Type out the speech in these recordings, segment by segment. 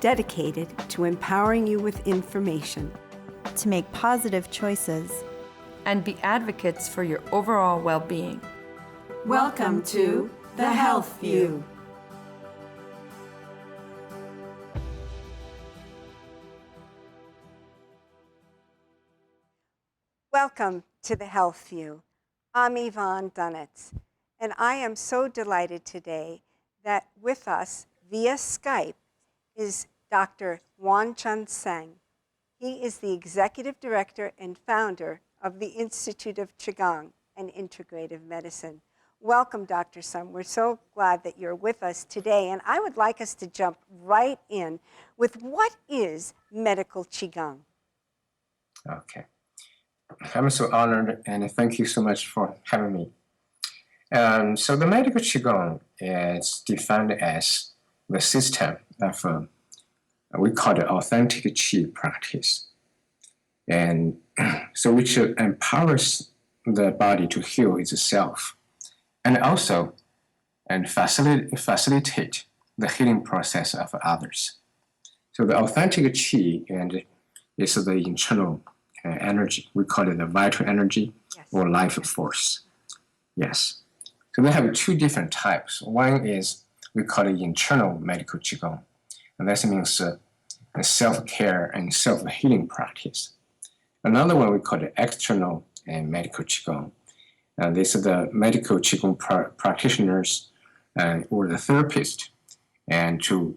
dedicated to empowering you with information to make positive choices and be advocates for your overall well-being. Welcome to The Health View. Welcome to The Health View. I'm Yvonne Dunetz, and I am so delighted today that with us via Skype is Dr. Guan-Cheng Sun. He is the Executive Director and founder of the Institute of Qigong and Integrative Medicine. Welcome, Dr. Sun. We're so glad that you're with us today, and I would like us to jump right in with what is Medical Qigong? Okay. I'm so honored, and thank you so much for having me. So the Medical Qigong is defined as the system of, we call it authentic Qi practice. And so which empowers the body to heal itself, and also facilitate the healing process of others. So the authentic Qi and is the internal energy. We call it the vital energy, yes, or life force. Yes. So they have two different types. One is we call it internal medical Qigong, and that means self-care and self-healing practice. Another one we call it external medical Qigong. And these are the medical Qigong practitioners or the therapist, and to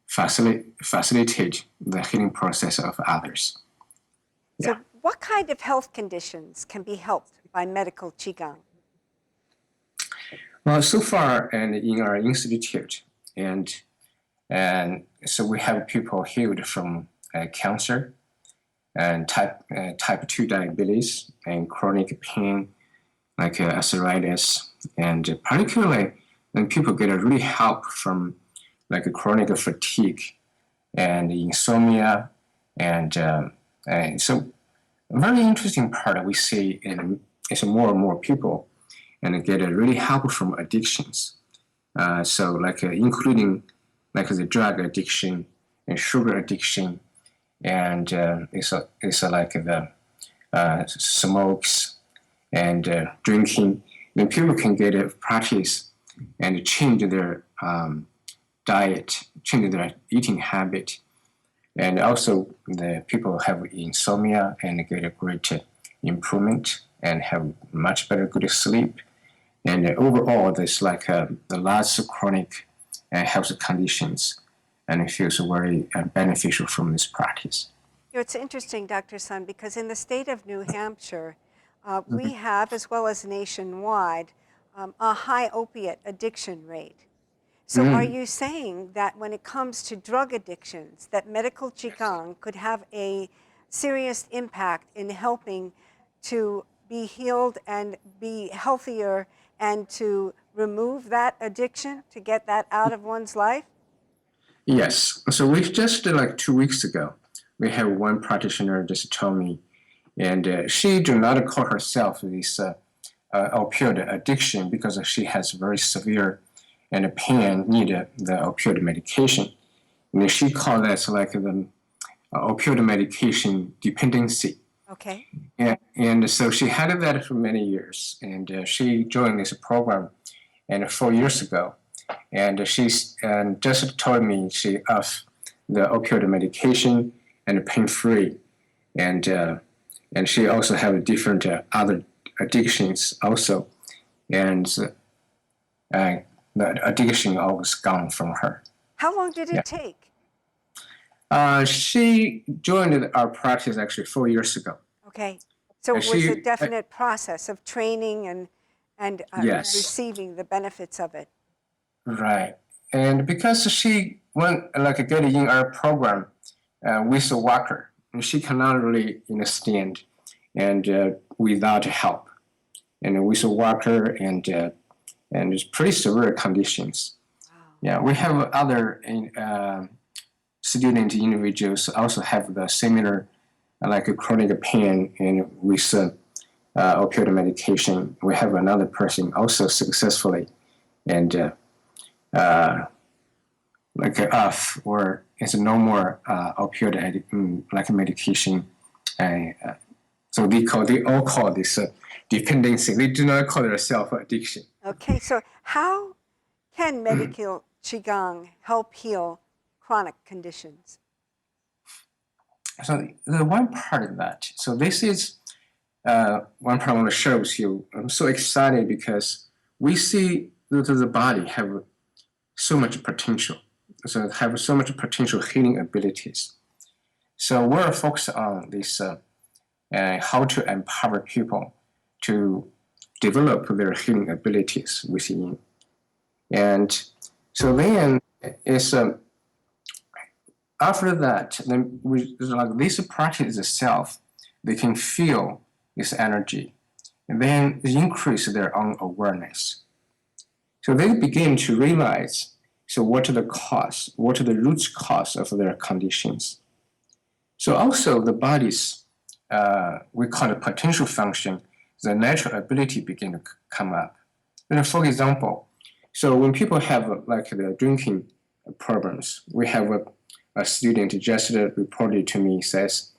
facilitate the healing process of others. So what kind of health conditions can be helped by Medical Qigong? Well, so far and in our institute, and so we have people healed from cancer and type 2 diabetes and chronic pain like arthritis, and particularly when people get a really help from like a chronic fatigue and insomnia, and so a very interesting part we see is more and more people and get a really help from addictions. So like including like the drug addiction and sugar addiction, and it's like the smokes and drinking. Then people can get a practice and change their diet, change their eating habit. And also the people have insomnia and get a great improvement and have much better good sleep. And overall, there's like the last chronic health conditions, and it feels very beneficial from this practice. You know, it's interesting, Dr. Sun, because in the state of New Hampshire, we have, as well as nationwide, a high opiate addiction rate. So are you saying that when it comes to drug addictions, that Medical Qigong could have a serious impact in helping to be healed and be healthier and to remove that addiction, to get that out of one's life? Yes. So we just like 2 weeks ago, we have one practitioner just told me, and she do not call herself this opioid addiction because she has very severe and pain, need the opioid medication. And she called that like the opioid medication dependency. Okay. And so she had that for many years, and she joined this program and 4 years ago, and she's just told me she off the opioid medication and pain-free, and she also have different other addictions also, and the addiction always gone from her. How long did it take? She joined our practice actually 4 years ago. Okay, so it was a definite process of training and yes, receiving the benefits of it. Right, and because she went like get in our program with a walker, and she cannot really stand and without help, and with a walker and it's pretty severe conditions. Wow. Yeah, we have other student individuals also have the similar like a chronic pain and with opioid medication. We have another person also successfully and like off, or it's no more opioid like medication. So they all call this dependency. They do not call it a self-addiction. Okay, so how can medical Qigong help heal chronic conditions? So the one part of that, so this is one part I want to share with you. I'm so excited because we see that the body have so much potential, so have so much potential healing abilities. So we're focused on this, how to empower people to develop their healing abilities within. And so then it's after that, then like this practice itself, they can feel this energy, and then increase their own awareness. So they begin to realize, so what are the cause, what are the root cause of their conditions. So also the body's, we call it potential function, the natural ability begin to come up. And for example, so when people have like the drinking problems, we have a student just reported to me, says,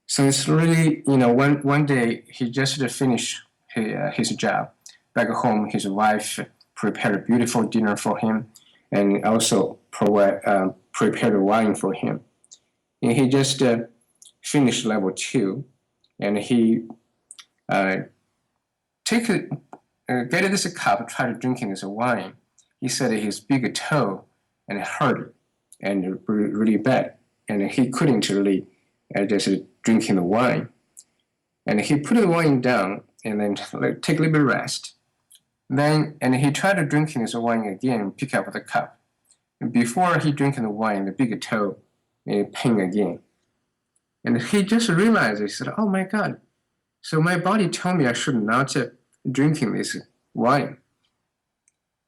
so it's really, one day he just finished his job. Back home, his wife prepared a beautiful dinner for him and also prepared wine for him. And he just finished level 2, and he get this cup, tried drinking this wine. He said his big toe and it hurt and really bad, and he couldn't really just drinking the wine. And he put the wine down and then take a little bit rest. And he tried drinking this wine again, pick up the cup. And before he drinking the wine, the big toe pain again. And he just realized, he said, oh my God, so my body told me I should not drinking this wine.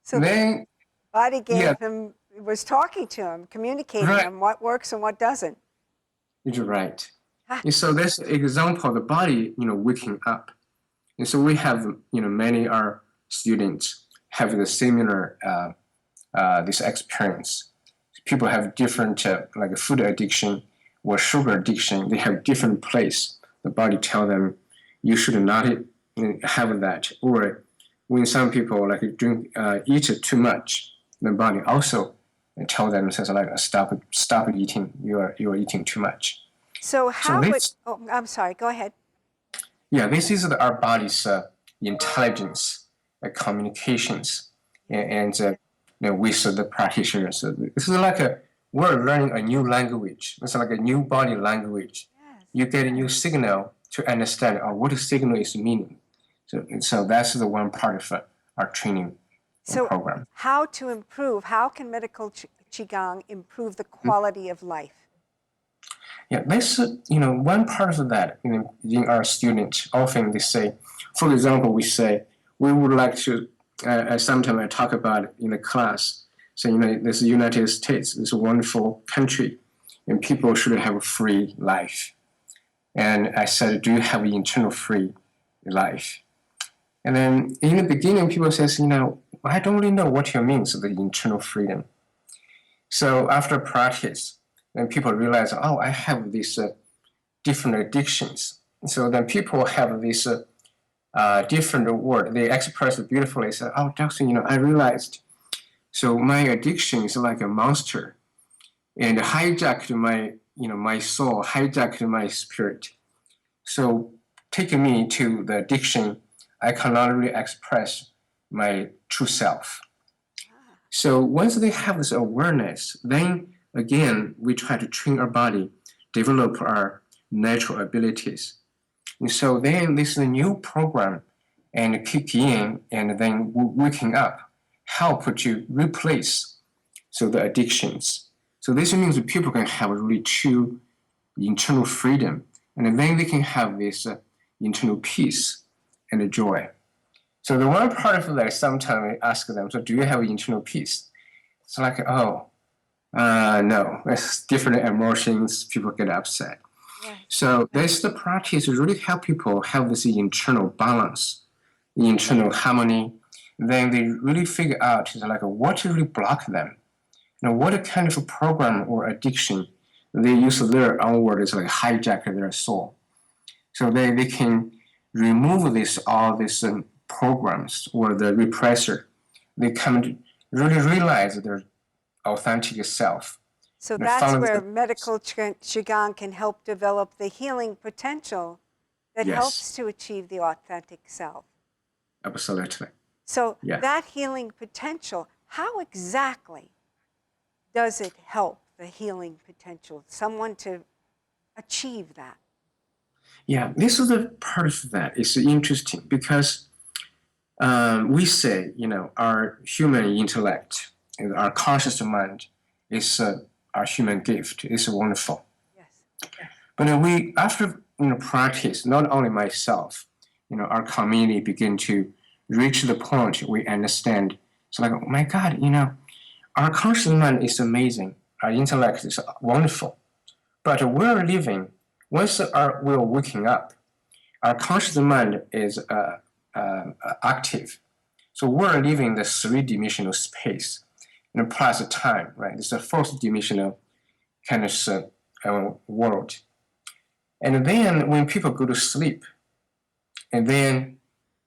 So then, the body gave him, was talking to him, communicating him what works and what doesn't. You're right. And so that's an example of the body, waking up. And so we have, many of our students have the similar this experience. People have different, like food addiction or sugar addiction. They have different place. The body tell them you should not have that. Or when some people like eat too much, the body also tell them says like stop eating. You are eating too much. So how I'm sorry. Go ahead. Yeah, this is our body's intelligence, communications, and with the practitioners. So this is like we're learning a new language. It's like a new body language. Yes. You get a new signal to understand what the signal is meaning. So that's the one part of our training program. How to improve? How can medical Qigong improve the quality of life? Yeah, this one part of that in our students often they say, for example, we say we would like to. Sometimes I talk about it in the class. So this United States is a wonderful country, and people should have a free life. And I said, do you have an internal free life? And then in the beginning, people says, I don't really know what you mean, so the internal freedom. So after practice, then people realize, I have these different addictions. So then people have this different word. They express it beautifully. Say, doctor, I realized. So my addiction is like a monster, and hijacked my, my soul, hijacked my spirit. So taking me to the addiction, I cannot really express my true self. So once they have this awareness, then again, we try to train our body, develop our natural abilities. And so then this is a new program and kick in, and then waking up, help to replace the addictions. So this means that people can have really true internal freedom, and then they can have this internal peace and joy. So the one part of that, sometimes I ask them, so do you have internal peace? It's like, no, it's different emotions, people get upset. Yeah. So this the practice really help people have this internal balance, internal harmony. Then they really figure out like what really block them. Now, what kind of a program or addiction they use their own word is like hijack their soul. So they can remove all these programs or the repressor. They come to really realize their authentic self. So They that's follow where the- medical Qigong can help develop the healing potential that Yes. helps to achieve the authentic self. Absolutely. So Yeah. that healing potential, how exactly does it help the healing potential, someone to achieve that? Yeah, this is the part of that. It's interesting because we say, our human intellect, our conscious mind is our human gift. It's wonderful. Yes. But we, after practice, not only myself, our community begin to reach the point we understand. It's like, oh my God, our conscious mind is amazing. Our intellect is wonderful. But we're living, once we're waking up, our conscious mind is active. So we're living the three-dimensional space, plus time, right? It's a fourth-dimensional kind of world. And then when people go to sleep, and then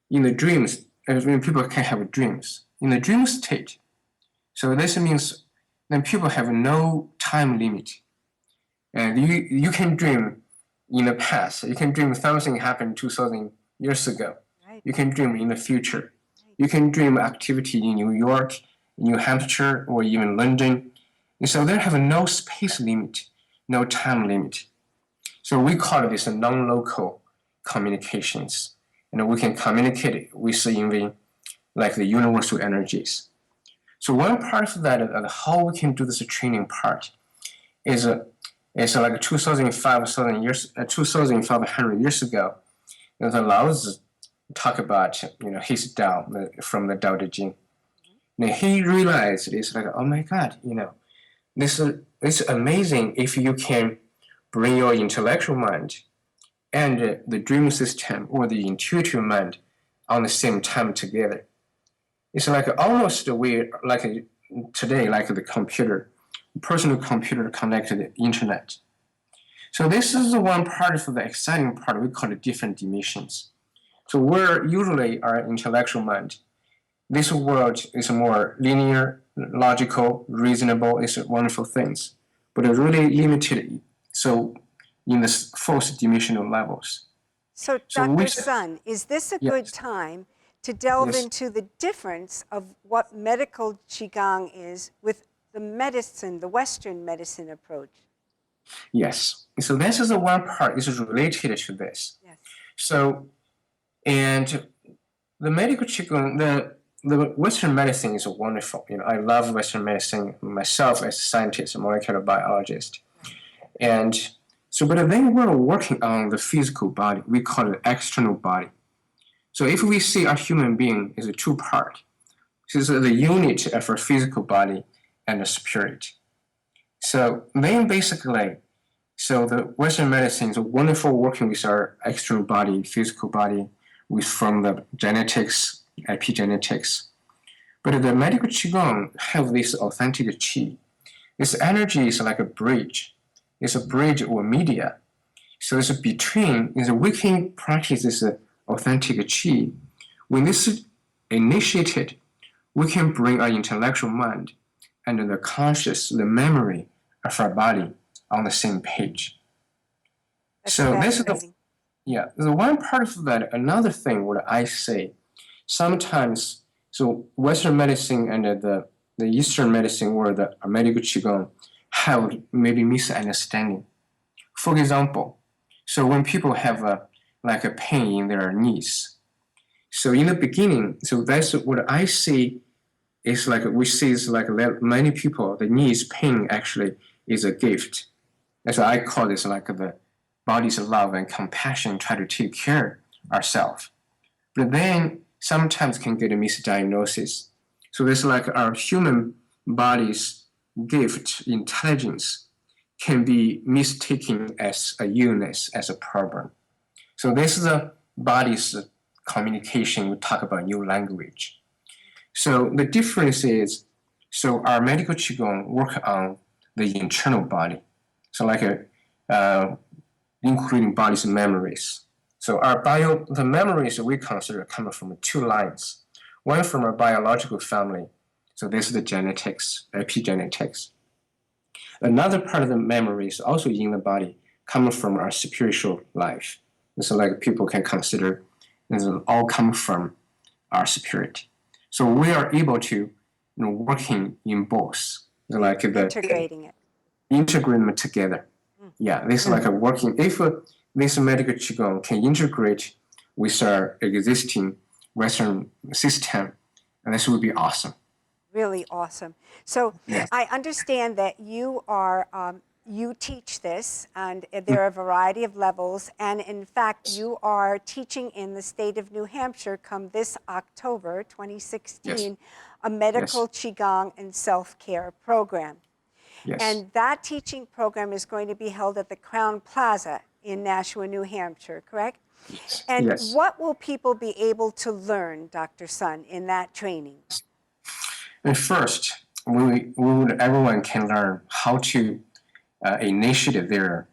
in the dreams, when people can have dreams, in the dream state, so this means then people have no time limit. And you can dream in the past. You can dream something happened 2,000 years ago. Right. You can dream in the future. You can dream activity in New York, New Hampshire, or even London. And so they have no space limit, no time limit. So we call this non-local communications. We can communicate with even like the universal energies. So one part of that, how we can do this training part, is like 2,500 years ago. The Laozi talk about his Tao from the Tao Te Ching. Now he realized it's like, oh my God, this is amazing if you can bring your intellectual mind and the dream system or the intuitive mind on the same time together. It's like almost today, like the computer, personal computer connected to the internet. So this is the one part of the exciting part. We call it different dimensions. So we're usually our intellectual mind. This world is more linear, logical, reasonable. It's wonderful things, but it's really limited. So in the fourth dimensional levels. So, So Dr. we- Sun, is this a Yes. good time to delve Yes. into the difference of what medical Qigong is with the Western medicine approach? Yes. So this is the one part is related to this. Yes. So, and the medical Qigong, the Western medicine is wonderful. I love Western medicine myself as a scientist, a molecular biologist. And so, but then we're working on the physical body. We call it external body. So if we see our human being is a two-part, so it's the unit of our physical body and the spirit. So then basically, so the Western medicine is wonderful working with our external body, physical body, from the genetics, epigenetics. But the medical Qigong have this authentic Qi. This energy is like a bridge. It's a bridge or media. So it's between, we can practice this authentic Qi. When this is initiated, we can bring our intellectual mind and the conscious, the memory of our body on the same page. That's So this is fascinating. the one part of that. Another thing what I say, sometimes, so Western medicine and the Eastern medicine or the medical Qigong have maybe misunderstanding. For example, so when people have a pain in their knees, so in the beginning, so that's what I see is we see is many people, the knees pain actually is a gift. That's why I call this the body's love and compassion, try to take care ourselves. But then sometimes can get a misdiagnosis. So this our human body's gift, intelligence, can be mistaken as a illness, as a problem. So this is a body's communication. We talk about new language. So the difference is, So our medical Qigong work on the internal body. So like including body's memories. So the memories we consider coming from two lines. One from our biological family. So this is the genetics, epigenetics. Another part of the memory is also in the body, coming from our spiritual life. So like people can consider this all come from our spirit. So we are able to working in both, like Integrating it. integrating them together. Yeah, this is like a working. If this medical Qigong can integrate with our existing Western system, and this would be awesome. Really awesome. So Yes. I understand that you are, you teach this, and there are a variety of levels. And in fact, you are teaching in the state of New Hampshire come this October 2016, a medical Qigong and self-care program. Yes. And that teaching program is going to be held at the Crowne Plaza in Nashua, New Hampshire, correct? Yes. And Yes. what will people be able to learn, Dr. Sun, in that training? And first, everyone can learn how to initiate their,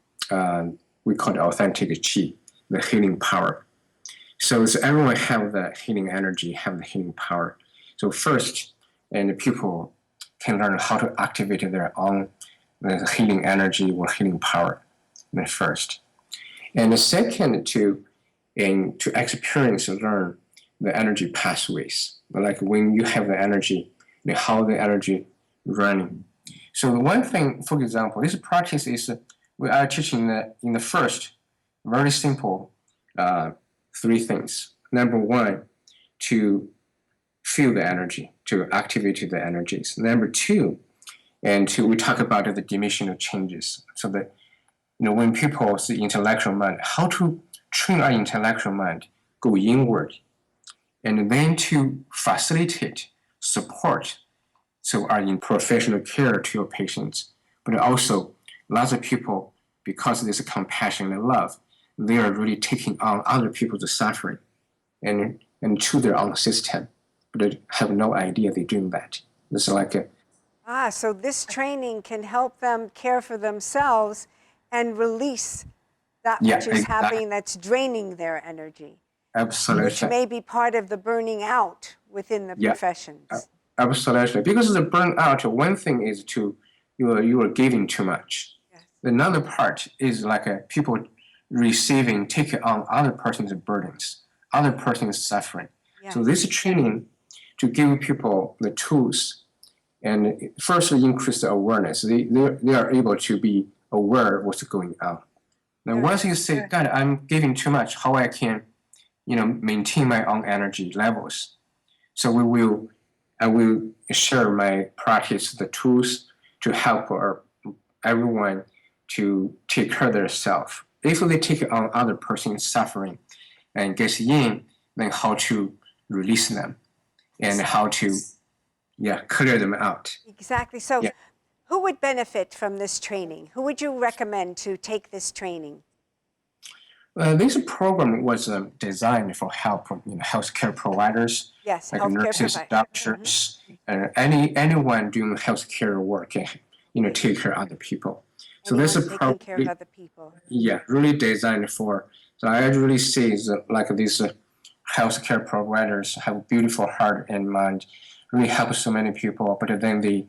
we call it authentic Qi, the healing power. So everyone have the healing energy, have the healing power. So first, and people can learn how to activate their own healing energy or healing power first. And the second, to experience and learn the energy pathways, like when you have the energy, how the energy running. So one thing, for example, this practice is we are teaching in the first very simple three things. Number one, to feel the energy, to activate the energies. Number two, we talk about the dimensional changes. So that when people see intellectual mind, how to train our intellectual mind go inward, and then to facilitate, support, so are in professional care to your patients, but also lots of people, because of this compassion and love, they are really taking on other people's suffering and to their own system, but they have no idea they're doing that. It's like So this training can help them care for themselves and release that which is happening that's draining their energy. Absolutely. Which may be part of the burning out within the professions. Absolutely. Because of the burnout, one thing is you are giving too much. Yes. Another part is like people taking on other person's burdens, other person's suffering. Yes. So this training to give people the tools and first increase the awareness. They are able to be aware of what's going on. Now, once you say, God, I'm giving too much, how I can, maintain my own energy levels. So I will share my practice, the tools to help everyone to take care of themselves. If they take on other person's suffering and gets in, then how to release them and how to, clear them out. Exactly. So who would benefit from this training? Who would you recommend to take this training? This program was designed for help healthcare providers, Yes, like healthcare nurses, providers. doctors, anyone doing healthcare work, take care of other people. So this is taking care of other people. really designed for. So I really see like these healthcare providers have a beautiful heart and mind, really help so many people, but then they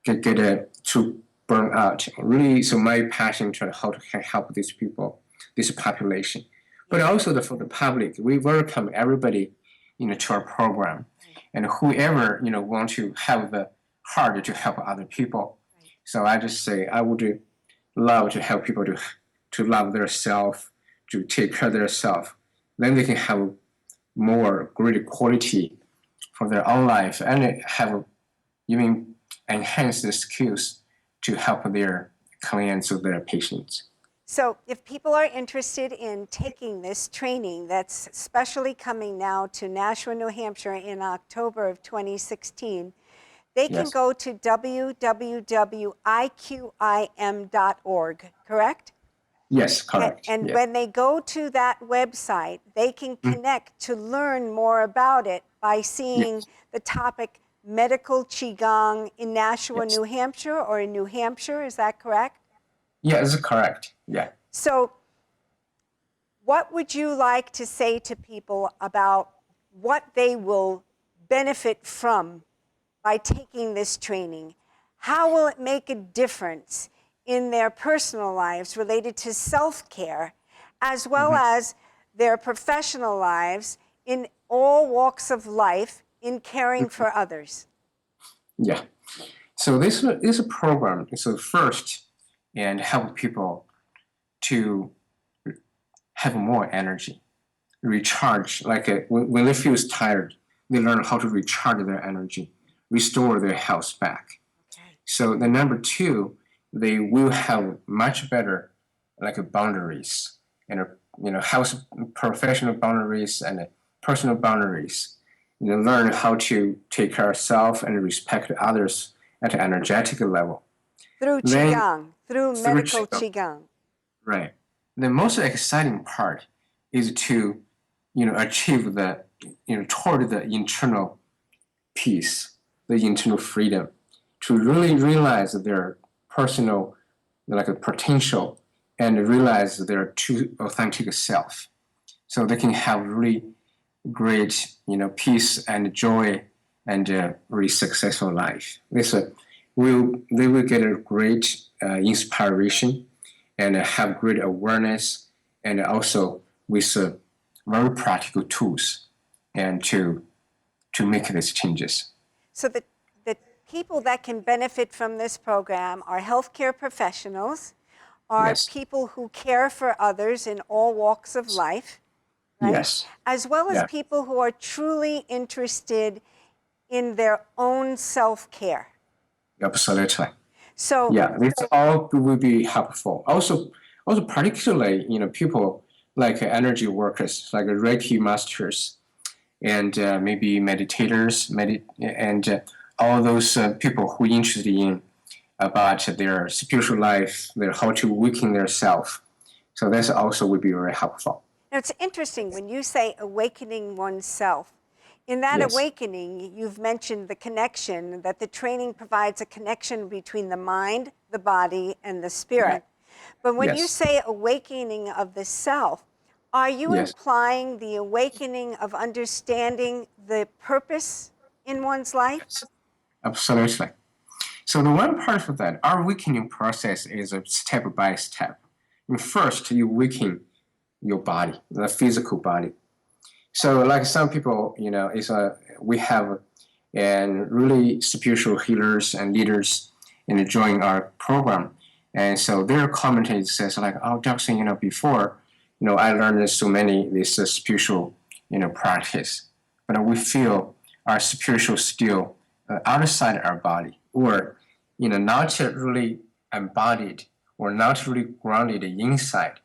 get to burn out. Really, so my passion to how to help these people, this population, but also for the public. We welcome everybody, to our program, and whoever want to have the heart to help other people. So I just say I would love to help people to love their self, to take care of their self. Then they can have more great quality for their own life and have even enhance the skills to help their clients or their patients. So if people are interested in taking this training that's specially coming now to Nashua, New Hampshire in October of 2016, they can go to www.iqim.org, correct? Yes, correct. And when they go to that website, they can connect to learn more about it by seeing the topic Medical Qigong in Nashua, Yes. New Hampshire, or in New Hampshire, is that correct? Yeah, that's correct. Yeah. So what would you like to say to people about what they will benefit from by taking this training? How will it make a difference in their personal lives related to self-care, as well as their professional lives in all walks of life in caring for others? Yeah. So this is a program. So first, and help people to have more energy, recharge. Like when they feel tired, they learn how to recharge their energy, restore their health back. Okay. So the number two, they will have much better boundaries and health professional boundaries and personal boundaries. Learn how to take care of self and respect others at an energetic level. Through Then, Qigong, through through medical Qigong. Qigong. Right. The most exciting part is to, achieve the, toward the internal peace, the internal freedom, to really realize their personal, potential, and realize their true authentic self. So they can have really great, peace and joy and really successful life. They will get a great inspiration and have great awareness, and also with very practical tools and to make these changes. So the people that can benefit from this program are healthcare professionals, are Yes. people who care for others in all walks of life, right? Yes. As well as Yeah. people who are truly interested in their own self-care. Absolutely. So Yeah, this all will be helpful. Also particularly, people like energy workers, like Reiki masters, and maybe meditators, and all those people who are interested in about their spiritual life, their how to weaken their self. So that's also would be very helpful. now it's interesting when you say awakening oneself. In that Yes. awakening, you've mentioned the connection, that the training provides a connection between the mind, the body, and the spirit. But when you Yes. say awakening of the self, are you Yes. implying the awakening of understanding the purpose in one's life? Absolutely. So the one part of that, our weakening process is a step by step. First, you weaken your body, the physical body. So like some people, we have and really spiritual healers and leaders join our program. And so their comment says like, oh, Jackson, before, I learned so many this spiritual, practice, but we feel our spiritual still outside our body, or, not really embodied or not really grounded inside.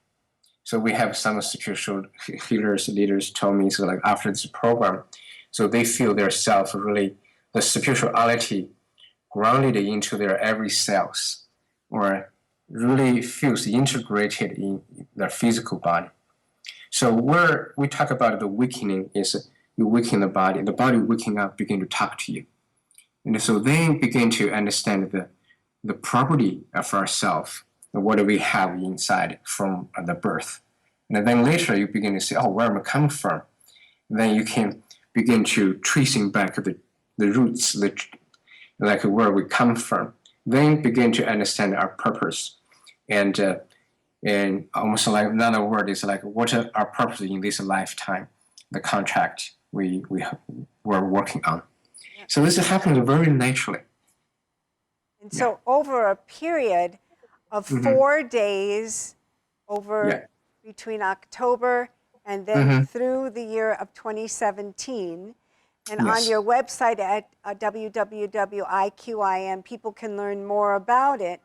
So we have some spiritual healers, leaders told me, so like after this program, so they feel their self really, the spirituality grounded into their every cells, or really feels integrated in their physical body. So where we talk about the weakening is you weaken the body waking up, begin to talk to you. And so they begin to understand the property of ourself, what do we have inside from the birth. And then later you begin to say, oh, where am I coming from? Then you can begin to tracing back the roots, like where we come from. Then begin to understand our purpose. And almost like another word is like, what are our purpose in this lifetime, the contract we're working on. So this happens very naturally. And so over a period of 4 days over between October and then through the year of 2017, and on Yes. your website at www.iqim, people can learn more about it.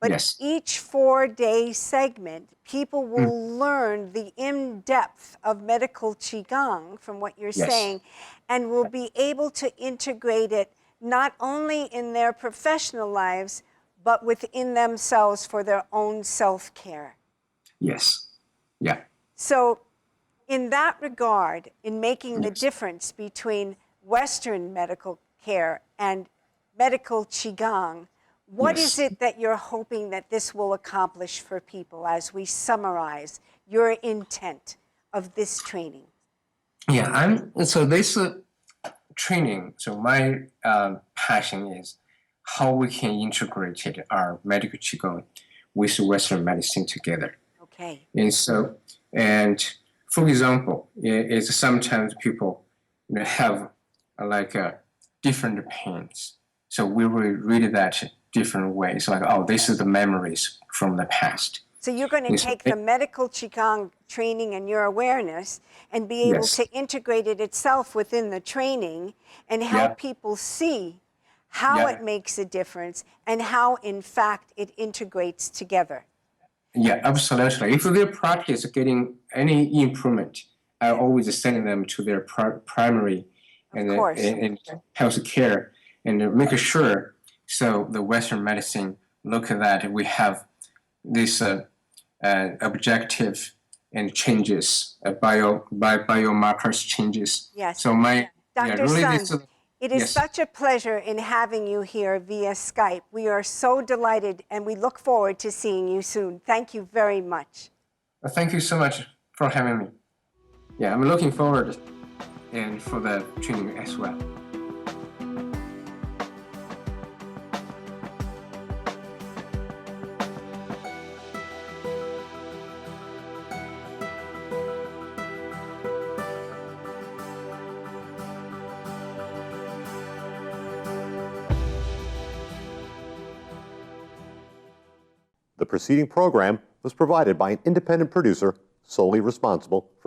But Yes. each 4-day segment, people will learn the in-depth of medical Qigong from what you're Yes. saying, and will be able to integrate it not only in their professional lives, but within themselves for their own self-care. Yes. Yeah. So in that regard, in making the Yes. difference between Western medical care and medical Qigong. What is Yes. it that you're hoping that this will accomplish for people as we summarize your intent of this training? Yeah, so this training. So my passion is how we can integrate our medical qigong with Western medicine together. Okay. And so, and for example, is sometimes people have different pains. So we will read that different ways, like, oh, this is the memories from the past. So you're going to Yes. take the medical Qigong training and your awareness and be able Yes. to integrate it itself within the training and help Yeah. people see how Yeah. it makes a difference and how, in fact, it integrates together. Yeah, absolutely. If their practice getting any improvement, I always send them to their primary and course. and health care and make sure so the Western medicine look at that we have this objective and changes biomarkers changes. Yes. So my Dr. really Sun, this is, it is yes. such a pleasure in having you here via Skype. We are so delighted and we look forward to seeing you soon. Thank you very much. Thank you so much for having me. Yeah, I'm looking forward and for the training as well. The preceding program was provided by an independent producer solely responsible for